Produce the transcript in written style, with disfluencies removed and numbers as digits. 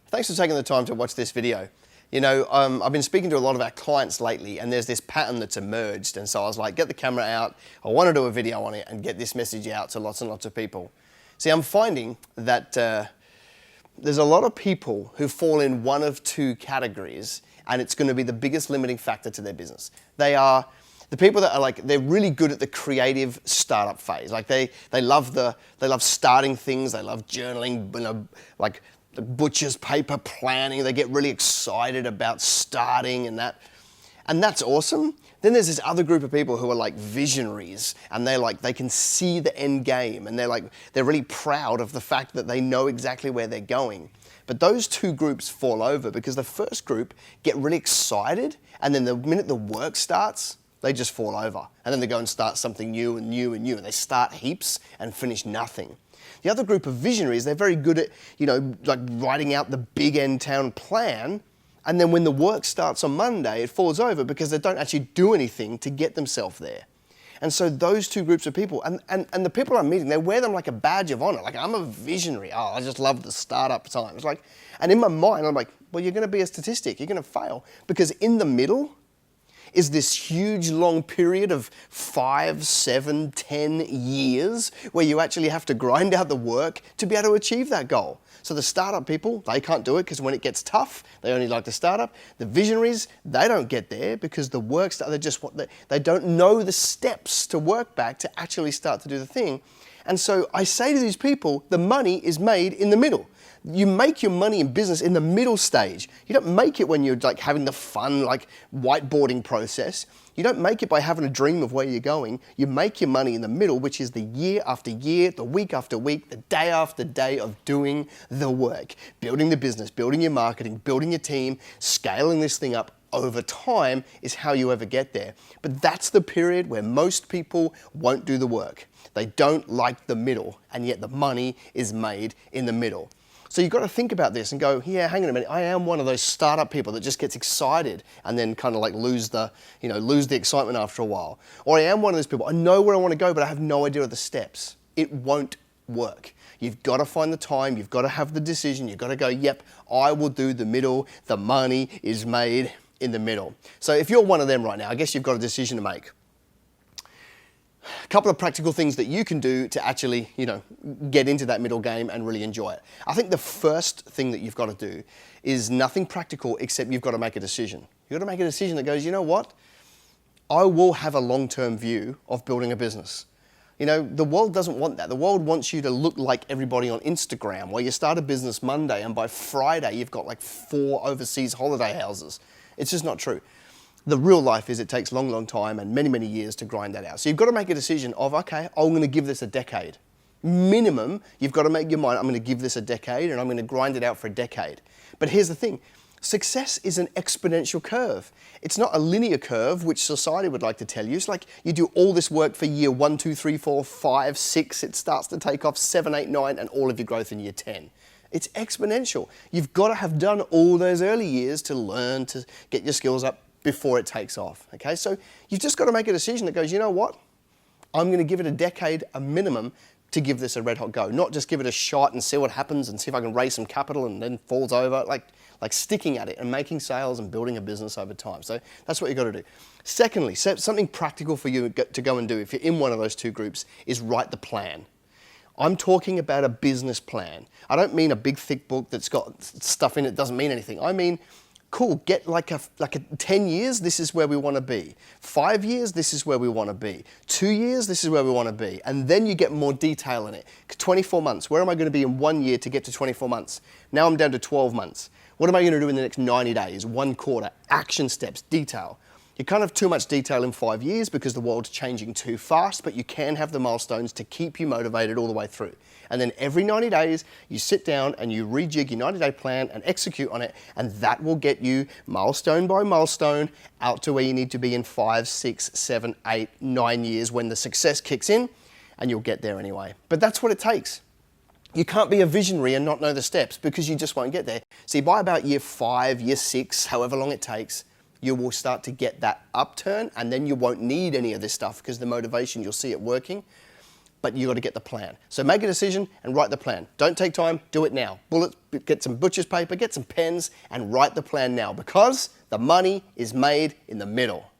Thanks for taking the time to watch this video. You know, I've been speaking to a lot of our clients lately and there's this pattern that's emerged, and so I was like, get the camera out, I want to do a video on it and get this message out to lots and lots of people. See, I'm finding that there's a lot of people who fall in one of two categories, and it's going to be the biggest limiting factor to their business. They are the people that are like, they're really good at the creative startup phase. Like they love starting things, they love journaling, you know, like the butcher's paper planning, they get really excited about starting and that's awesome. Then there's this other group of people who are like visionaries, and they can see the end game, and they're really proud of the fact that they know exactly where they're going. But those two groups fall over because the first group get really excited, and then the minute the work starts, they just fall over. And then they go and start something new and new and new, and they start heaps and finish nothing. The other group of visionaries, they're very good at, you know, like writing out the big end town plan, and then when the work starts on Monday, it falls over because they don't actually do anything to get themselves there. And so those two groups of people, and the people I'm meeting, they wear them like a badge of honor. Like, I'm a visionary. Oh, I just love the startup time. It's like, and in my mind, I'm like, well, you're going to be a statistic. You're going to fail. Because in the middle is this huge long period of 5, 7, 10 years where you actually have to grind out the work to be able to achieve that goal. So the startup people, they can't do it because when it gets tough, they only like to start up. The visionaries, they don't get there because the work they don't know the steps to work back to actually start to do the thing. And so I say to these people, the money is made in the middle. You make your money in business in the middle stage. You don't make it when you're like having the fun, like whiteboarding process. You don't make it by having a dream of where you're going. You make your money in the middle, which is the year after year, the week after week, the day after day of doing the work, building the business, building your marketing, building your team, scaling this thing up over time is how you ever get there. But that's the period where most people won't do the work. They don't like the middle, and yet the money is made in the middle. So you've got to think about this and go, yeah, hang on a minute, I am one of those startup people that just gets excited and then kind of like lose the excitement after a while. Or I am one of those people, I know where I want to go, but I have no idea of the steps. It won't work. You've got to find the time, you've got to have the decision, you've got to go, yep, I will do the middle, the money is made in the middle. So if you're one of them right now, I guess you've got a decision to make. A couple of practical things that you can do to actually, you know, get into that middle game and really enjoy it. I think the first thing that you've got to do is nothing practical except you've got to make a decision. You've got to make a decision that goes, you know what? I will have a long-term view of building a business. You know, the world doesn't want that. The world wants you to look like everybody on Instagram, where you start a business Monday and by Friday you've got like 4 overseas holiday houses. It's just not true. The real life is it takes a long, long time and many, many years to grind that out. So you've got to make a decision of, okay, I'm going to give this a decade. Minimum, you've got to make your mind, I'm going to give this a decade and I'm going to grind it out for a decade. But here's the thing, success is an exponential curve. It's not a linear curve, which society would like to tell you. It's like you do all this work for year 1, 2, 3, 4, 5, 6, it starts to take off 7, 8, 9, and all of your growth in year 10. It's exponential. You've got to have done all those early years to learn, to get your skills up before it takes off, okay? So you've just got to make a decision that goes, you know what? I'm going to give it a decade, a minimum, to give this a red hot go. Not just give it a shot and see what happens and see if I can raise some capital and then falls over. Like sticking at it and making sales and building a business over time. So that's what you've got to do. Secondly, something practical for you to go and do if you're in one of those two groups is write the plan. I'm talking about a business plan. I don't mean a big thick book that's got stuff in it that doesn't mean anything. I mean, cool, get like a 10 years, this is where we want to be. 5 years, this is where we want to be. 2 years, this is where we want to be. And then you get more detail in it. 24 months, where am I going to be in 1 year to get to 24 months? Now I'm down to 12 months. What am I going to do in the next 90 days, 1 quarter? Action steps, detail. You're kind of too much detail in 5 years because the world's changing too fast, but you can have the milestones to keep you motivated all the way through. And then every 90 days, you sit down and you rejig your 90-day plan and execute on it, and that will get you milestone by milestone out to where you need to be in 5, 6, 7, 8, 9 years when the success kicks in, and you'll get there anyway. But that's what it takes. You can't be a visionary and not know the steps because you just won't get there. See, by about year 5, year 6, however long it takes, you will start to get that upturn, and then you won't need any of this stuff because the motivation, you'll see it working. but you got to get the plan. So make a decision and write the plan. Don't take time, do it now. Get some butcher's paper, get some pens, and write the plan now, because the money is made in the middle.